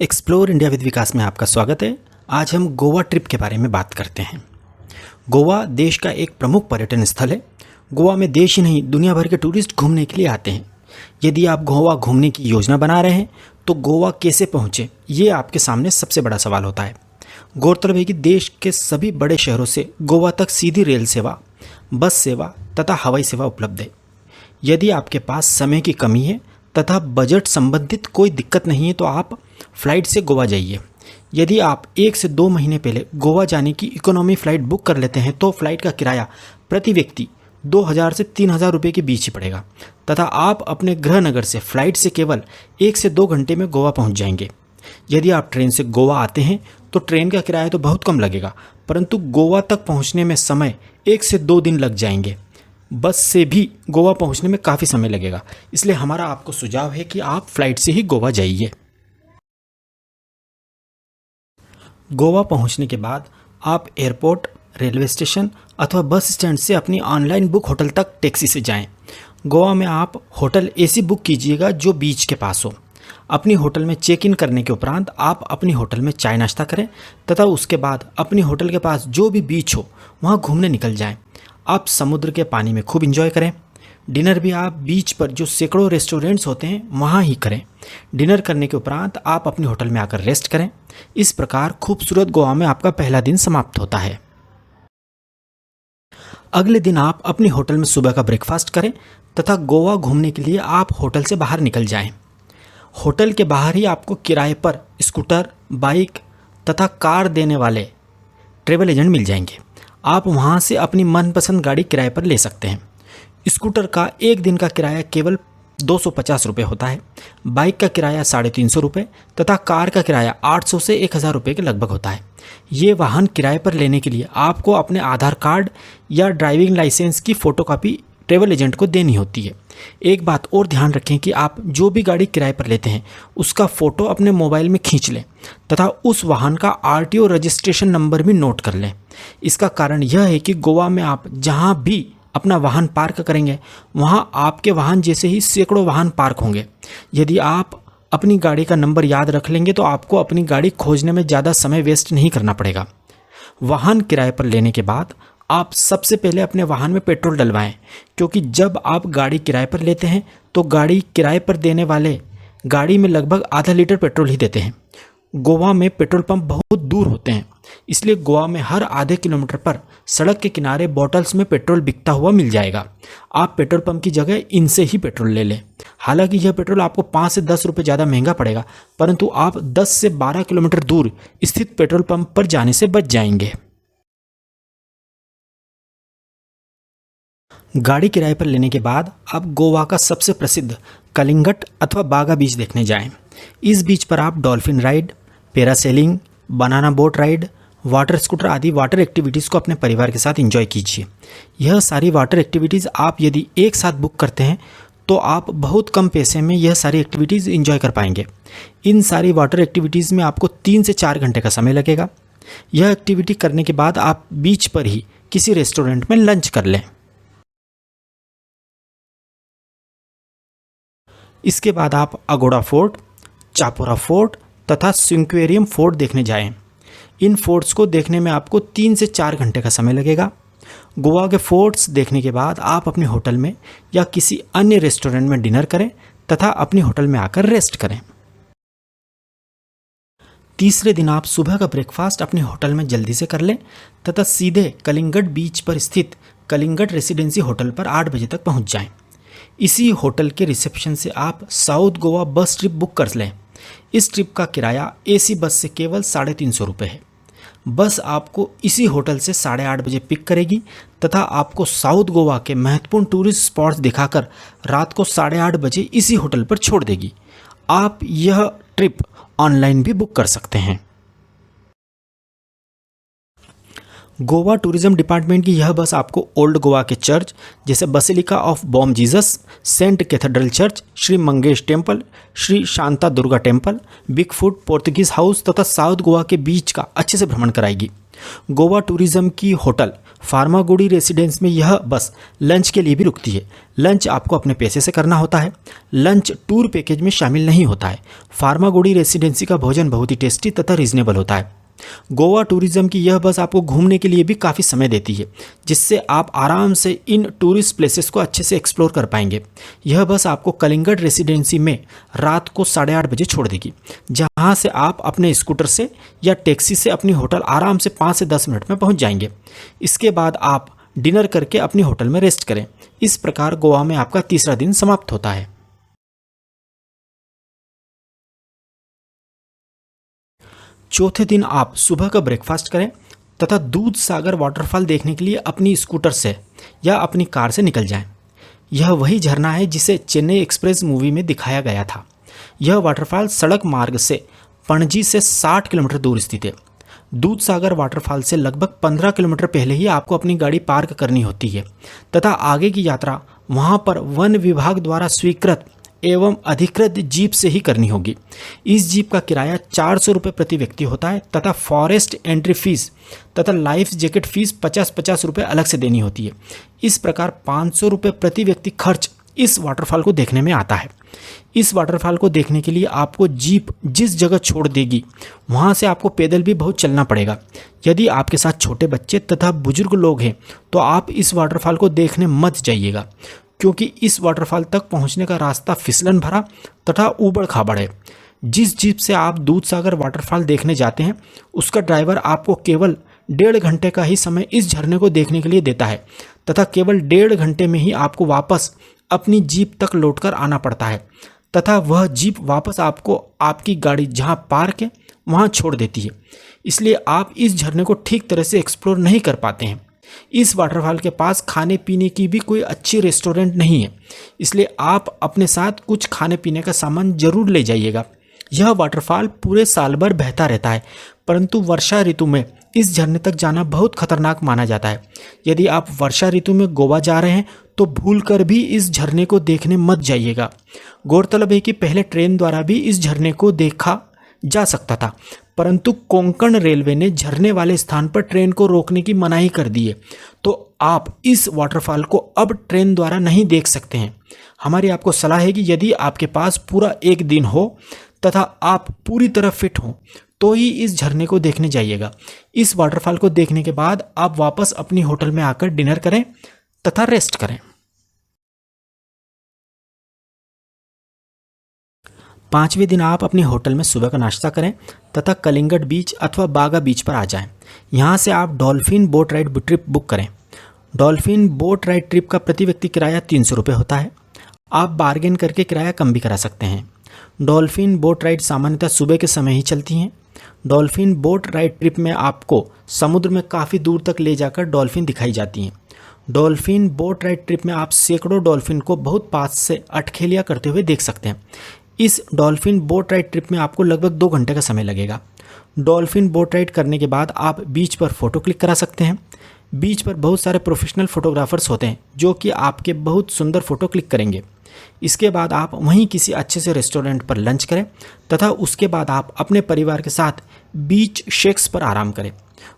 Explore India with विकास में आपका स्वागत है। आज हम गोवा ट्रिप के बारे में बात करते हैं। गोवा देश का एक प्रमुख पर्यटन स्थल है। गोवा में देश ही नहीं दुनिया भर के टूरिस्ट घूमने के लिए आते हैं। यदि आप गोवा घूमने की योजना बना रहे हैं तो गोवा कैसे पहुँचें, ये आपके सामने सबसे बड़ा सवाल होता है। गौरतलब है कि देश के सभी बड़े शहरों से गोवा तक सीधी रेल सेवा, बस सेवा तथा हवाई सेवा उपलब्ध है। यदि आपके पास समय की कमी है तथा बजट संबंधित कोई दिक्कत नहीं है तो आप फ़्लाइट से गोवा जाइए। यदि आप 1 से 2 महीने पहले गोवा जाने की इकोनॉमी फ़्लाइट बुक कर लेते हैं तो फ़्लाइट का किराया प्रति व्यक्ति 2000 से 3000 रुपये के बीच ही पड़ेगा तथा आप अपने गृह नगर से फ़्लाइट से केवल 1 से 2 घंटे में गोवा पहुंच जाएंगे। यदि आप ट्रेन से गोवा आते हैं तो ट्रेन का किराया तो बहुत कम लगेगा, परंतु गोवा तक पहुँचने में समय 1 से 2 दिन लग जाएंगे। बस से भी गोवा पहुंचने में काफ़ी समय लगेगा, इसलिए हमारा आपको सुझाव है कि आप फ्लाइट से ही गोवा जाइए। गोवा पहुंचने के बाद आप एयरपोर्ट, रेलवे स्टेशन अथवा बस स्टैंड से अपनी ऑनलाइन बुक होटल तक टैक्सी से जाएं। गोवा में आप होटल ऐसी बुक कीजिएगा जो बीच के पास हो। अपनी होटल में चेक इन करने के उपरांत आप अपनी होटल में चाय नाश्ता करें तथा उसके बाद अपनी होटल के पास जो भी बीच हो वहाँ घूमने निकल जाएं। आप समुद्र के पानी में खूब एंजॉय करें। डिनर भी आप बीच पर जो सैकड़ों रेस्टोरेंट्स होते हैं वहाँ ही करें। डिनर करने के उपरांत आप अपनी होटल में आकर रेस्ट करें। इस प्रकार खूबसूरत गोवा में आपका पहला दिन समाप्त होता है। अगले दिन आप अपनी होटल में सुबह का ब्रेकफास्ट करें तथा गोवा घूमने के लिए आप होटल से बाहर निकल जाएं। होटल के बाहर ही आपको किराए पर स्कूटर, बाइक तथा कार देने वाले ट्रैवल एजेंट मिल जाएंगे। आप वहां से अपनी मनपसंद गाड़ी किराए पर ले सकते हैं। स्कूटर का एक दिन का किराया केवल 250 रुपये होता है, बाइक का किराया 350 रुपये तथा कार का किराया 800 से 1000 रुपये के लगभग होता है। ये वाहन किराए पर लेने के लिए आपको अपने आधार कार्ड या ड्राइविंग लाइसेंस की फ़ोटोकॉपी ट्रैवल एजेंट को देनी होती है। एक बात और ध्यान रखें कि आप जो भी गाड़ी किराए पर लेते हैं उसका फ़ोटो अपने मोबाइल में खींच लें तथा उस वाहन का RTO रजिस्ट्रेशन नंबर भी नोट कर लें। इसका कारण यह है कि गोवा में आप जहां भी अपना वाहन पार्क करेंगे वहां आपके वाहन जैसे ही सैकड़ों वाहन पार्क होंगे। यदि आप अपनी गाड़ी का नंबर याद रख लेंगे तो आपको अपनी गाड़ी खोजने में ज़्यादा समय वेस्ट नहीं करना पड़ेगा। वाहन किराए पर लेने के बाद आप सबसे पहले अपने वाहन में पेट्रोल डलवाएं, क्योंकि जब आप गाड़ी किराए पर लेते हैं तो गाड़ी किराए पर देने वाले गाड़ी में लगभग आधा लीटर पेट्रोल ही देते हैं। गोवा में पेट्रोल पंप बहुत दूर होते हैं, इसलिए गोवा में हर आधे किलोमीटर पर सड़क के किनारे बॉटल्स में पेट्रोल बिकता हुआ मिल जाएगा। आप पेट्रोल पंप की जगह इनसे ही पेट्रोल ले लें। हालांकि यह पेट्रोल आपको 5 से 10 रुपये ज़्यादा महंगा पड़ेगा, परंतु आप 10 से 12 किलोमीटर दूर स्थित पेट्रोल पंप पर जाने से बच जाएंगे। गाड़ी किराए पर लेने के बाद आप गोवा का सबसे प्रसिद्ध कलिंगट अथवा बागा बीच देखने जाएं। इस बीच पर आप dolphin ride, parasailing, banana boat ride, water scooter आदि वाटर एक्टिविटीज़ को अपने परिवार के साथ एंजॉय कीजिए। यह सारी वाटर एक्टिविटीज़ आप यदि एक साथ बुक करते हैं तो आप बहुत कम पैसे में यह सारी एक्टिविटीज़ एंजॉय कर पाएंगे। इन सारी वाटर एक्टिविटीज़ में आपको 3 से 4 घंटे का समय लगेगा। यह एक्टिविटी करने के बाद आप बीच पर ही किसी रेस्टोरेंट में लंच कर लें। इसके बाद आप अगोड़ा फोर्ट, चापोरा फोर्ट तथा सिंक्वेरियम फोर्ट देखने जाएं। इन फोर्ट्स को देखने में आपको 3 से 4 घंटे का समय लगेगा। गोवा के फोर्ट्स देखने के बाद आप अपने होटल में या किसी अन्य रेस्टोरेंट में डिनर करें तथा अपने होटल में आकर रेस्ट करें। तीसरे दिन आप सुबह का ब्रेकफास्ट अपने होटल में जल्दी से कर लें तथा सीधे कलिंगट बीच पर स्थित कलिंगट रेसिडेंसी होटल पर 8 बजे तक पहुंच जाएं। इसी होटल के रिसेप्शन से आप साउथ गोवा बस ट्रिप बुक कर लें। इस ट्रिप का किराया AC बस से केवल 350 रुपये है। बस आपको इसी होटल से 8:30 बजे पिक करेगी तथा आपको साउथ गोवा के महत्वपूर्ण टूरिस्ट स्पॉट्स दिखाकर रात को 8:30 बजे इसी होटल पर छोड़ देगी। आप यह ट्रिप ऑनलाइन भी बुक कर सकते हैं। गोवा टूरिज्म डिपार्टमेंट की यह बस आपको ओल्ड गोवा के चर्च जैसे Basilica of Bom Jesus, Saint cathedral church, Shri Mangesh temple, Shri Shanta Durga temple, big foot, Portuguese house तथा साउथ गोवा के बीच का अच्छे से भ्रमण कराएगी। गोवा टूरिज्म की होटल फार्मागुड़ी रेसिडेंस में यह बस लंच के लिए भी रुकती है। लंच आपको अपने पैसे से करना होता है। लंच टूर पैकेज में शामिल नहीं होता है। फार्मागुड़ी रेसिडेंसी का भोजन बहुत ही टेस्टी तथा रीजनेबल होता है। गोवा टूरिज्म की यह बस आपको घूमने के लिए भी काफ़ी समय देती है, जिससे आप आराम से इन टूरिस्ट प्लेसेस को अच्छे से एक्सप्लोर कर पाएंगे। यह बस आपको कलिंगड रेसिडेंसी में रात को 8:30 बजे छोड़ देगी, जहां से आप अपने स्कूटर से या टैक्सी से अपनी होटल आराम से 5 से 10 मिनट में पहुंच जाएंगे। इसके बाद आप डिनर करके अपनी होटल में रेस्ट करें। इस प्रकार गोवा में आपका तीसरा दिन समाप्त होता है। चौथे दिन आप सुबह का ब्रेकफास्ट करें तथा दूध सागर वाटरफॉल देखने के लिए अपनी स्कूटर से या अपनी कार से निकल जाएं। यह वही झरना है जिसे चेन्नई एक्सप्रेस मूवी में दिखाया गया था। यह वाटरफॉल सड़क मार्ग से पणजी से 60 किलोमीटर दूर स्थित है। दूध सागर वाटरफॉल से लगभग 15 किलोमीटर पहले ही आपको अपनी गाड़ी पार्क करनी होती है तथा आगे की यात्रा वहां पर वन विभाग द्वारा स्वीकृत एवं अधिकृत जीप से ही करनी होगी। इस जीप का किराया 400 रुपये प्रति व्यक्ति होता है तथा फॉरेस्ट एंट्री फीस तथा लाइफ जैकेट फीस 50-50 रुपये अलग से देनी होती है। इस प्रकार 500 रुपये प्रति व्यक्ति खर्च इस वाटरफॉल को देखने में आता है। इस वाटरफॉल को देखने के लिए आपको जीप जिस जगह छोड़ देगी वहाँ से आपको पैदल भी बहुत चलना पड़ेगा। यदि आपके साथ छोटे बच्चे तथा बुजुर्ग लोग हैं तो आप इस वाटरफॉल को देखने मत जाइएगा, क्योंकि इस वाटरफॉल तक पहुंचने का रास्ता फिसलन भरा तथा ऊबड़ खाबड़ है। जिस जीप से आप दूध सागर वाटरफॉल देखने जाते हैं उसका ड्राइवर आपको केवल 1.5 घंटे का ही समय इस झरने को देखने के लिए देता है तथा केवल 1.5 घंटे में ही आपको वापस अपनी जीप तक लौटकर आना पड़ता है तथा वह जीप वापस आपको आपकी गाड़ी जहां पार्क है वहां छोड़ देती है। इसलिए आप इस झरने को ठीक तरह से एक्सप्लोर नहीं कर पाते हैं। इस वाटरफॉल के पास खाने पीने की भी कोई अच्छी रेस्टोरेंट नहीं है, इसलिए आप अपने साथ कुछ खाने पीने का सामान जरूर ले जाइएगा। यह वाटरफॉल पूरे साल भर बहता रहता है, परंतु वर्षा ऋतु में इस झरने तक जाना बहुत खतरनाक माना जाता है। यदि आप वर्षा ऋतु में गोवा जा रहे हैं तो भूलकर भी इस झरने को देखने मत जाइएगा। गौरतलब है कि पहले ट्रेन द्वारा भी इस झरने को देखा जा सकता था, परंतु कोंकण रेलवे ने झरने वाले स्थान पर ट्रेन को रोकने की मनाही कर दी है, तो आप इस वाटरफॉल को अब ट्रेन द्वारा नहीं देख सकते हैं। हमारी आपको सलाह है कि यदि आपके पास पूरा एक दिन हो तथा आप पूरी तरह फिट हों तो ही इस झरने को देखने जाइएगा। इस वाटरफॉल को देखने के बाद आप वापस अपनी होटल में आकर डिनर करें तथा रेस्ट करें। 5वें दिन आप अपने होटल में सुबह का नाश्ता करें तथा कलिंगड बीच अथवा बागा बीच पर आ जाएं। यहाँ से आप dolphin boat ride trip book करें। डॉल्फिन बोट राइड ट्रिप का प्रति व्यक्ति किराया 300 रुपये होता है। आप बार्गेन करके किराया कम भी करा सकते हैं। डॉल्फिन बोट राइड सामान्यतः सुबह के समय ही चलती हैं। डॉल्फिन बोट राइड ट्रिप में आपको समुद्र में काफ़ी दूर तक ले जाकर डॉल्फिन दिखाई जाती हैं। डॉल्फिन बोट राइड ट्रिप में आप सैकड़ों डॉल्फिन को बहुत पास से अटखेलियाँ करते हुए देख सकते हैं। इस डॉल्फिन बोट राइड ट्रिप में आपको लगभग 2 घंटे का समय लगेगा। डॉल्फिन बोट राइड करने के बाद आप बीच पर फ़ोटो क्लिक करा सकते हैं। बीच पर बहुत सारे प्रोफेशनल फ़ोटोग्राफर्स होते हैं जो कि आपके बहुत सुंदर फ़ोटो क्लिक करेंगे। इसके बाद आप वहीं किसी अच्छे से रेस्टोरेंट पर लंच करें तथा उसके बाद आप अपने परिवार के साथ बीच शेक्स पर आराम करें।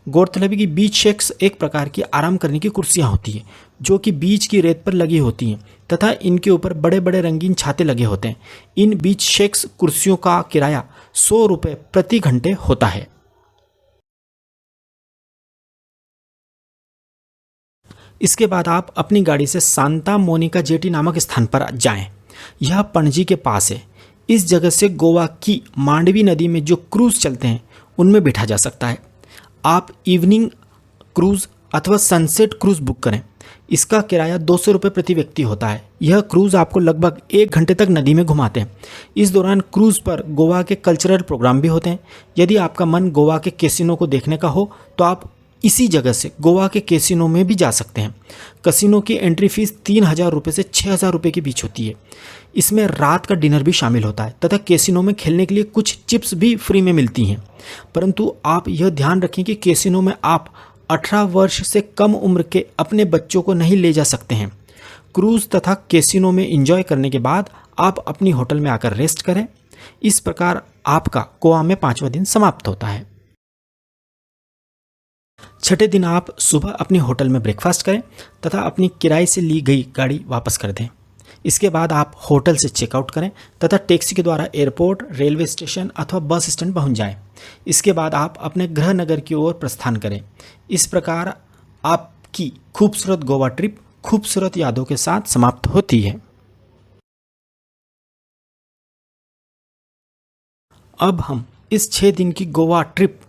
गौरतलब है कि बीच शेक्स एक प्रकार की आराम करने की कुर्सियां होती हैं जो कि बीच की रेत पर लगी होती हैं तथा इनके ऊपर बड़े बड़े रंगीन छाते लगे होते हैं। इन बीच शेक्स कुर्सियों का किराया 100 रुपये प्रति घंटे होता है। इसके बाद आप अपनी गाड़ी से सांता मोनिका जेटी नामक स्थान पर जाएं। यह पणजी के पास है। इस जगह से गोवा की मांडवी नदी में जो क्रूज़ चलते हैं उनमें बैठा जा सकता है। आप इवनिंग क्रूज़ अथवा सनसेट क्रूज़ बुक करें। इसका किराया 200 रुपये प्रति व्यक्ति होता है। यह क्रूज़ आपको लगभग 1 घंटे तक नदी में घुमाते हैं। इस दौरान क्रूज़ पर गोवा के कल्चरल प्रोग्राम भी होते हैं। यदि आपका मन गोवा के कैसीनो को देखने का हो तो आप इसी जगह से गोवा के कैसीनो में भी जा सकते हैं। कैसीनो की एंट्री फीस 3000 रुपये से 6000 रुपये के बीच होती है। इसमें रात का डिनर भी शामिल होता है तथा कैसीनो में खेलने के लिए कुछ चिप्स भी फ्री में मिलती हैं। परंतु आप यह ध्यान रखें कि कैसीनो में आप 18 वर्ष से कम उम्र के अपने बच्चों को नहीं ले जा सकते हैं। क्रूज़ तथा कैसीनो में एंजॉय करने के बाद आप अपनी होटल में आकर रेस्ट करें। इस प्रकार आपका गोवा में 5वां दिन समाप्त होता है। छठे दिन आप सुबह अपनी होटल में ब्रेकफास्ट करें तथा अपनी किराए से ली गई गाड़ी वापस कर दें। इसके बाद आप होटल से चेकआउट करें तथा टैक्सी के द्वारा एयरपोर्ट, रेलवे स्टेशन अथवा बस स्टैंड पहुंच जाएं। इसके बाद आप अपने गृह नगर की ओर प्रस्थान करें। इस प्रकार आपकी खूबसूरत गोवा ट्रिप खूबसूरत यादों के साथ समाप्त होती है। अब हम इस 6 दिन की गोवा ट्रिप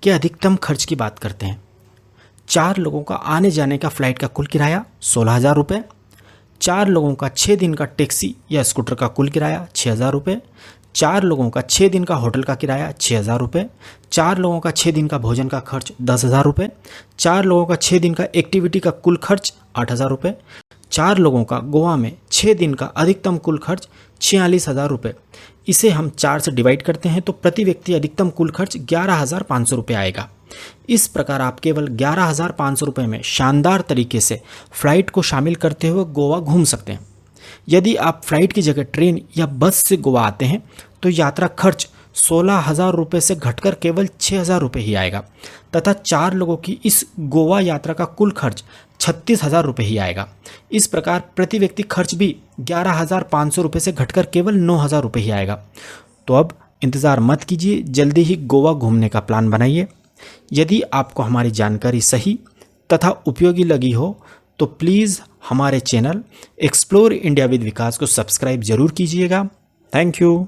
के अधिकतम खर्च की बात करते हैं। 4 लोगों का आने जाने का फ्लाइट का कुल किराया 16,000 रुपये। 4 लोगों का 6 दिन का टैक्सी या स्कूटर का कुल किराया 6,000 रुपये। 4 लोगों का 6 दिन का होटल का किराया 6,000 रुपये। 4 लोगों का 6 दिन का भोजन का खर्च 10,000 रुपये। 4 लोगों का 6 दिन का एक्टिविटी का कुल खर्च 8,000 रुपये। 4 लोगों का गोवा में 6 दिन का अधिकतम कुल खर्च 46,000 रुपये। इसे हम 4 से डिवाइड करते हैं तो प्रति व्यक्ति अधिकतम कुल खर्च 11,500 रुपये आएगा। इस प्रकार आप केवल 11,500 रुपये में शानदार तरीके से फ्लाइट को शामिल करते हुए गोवा घूम सकते हैं। यदि आप फ्लाइट की जगह ट्रेन या बस से गोवा आते हैं तो यात्रा खर्च 16,000 रुपये से घटकर केवल 6,000 रुपये ही आएगा तथा 4 लोगों की इस गोवा यात्रा का कुल खर्च 36,000 रुपये ही आएगा। इस प्रकार प्रति व्यक्ति खर्च भी 11,500 रुपये से घटकर केवल 9,000 रुपये ही आएगा। तो अब इंतज़ार मत कीजिए, जल्दी ही गोवा घूमने का प्लान बनाइए। यदि आपको हमारी जानकारी सही तथा उपयोगी लगी हो तो प्लीज़ हमारे चैनल एक्सप्लोर इंडिया विद विकास को सब्सक्राइब जरूर कीजिएगा। Thank you.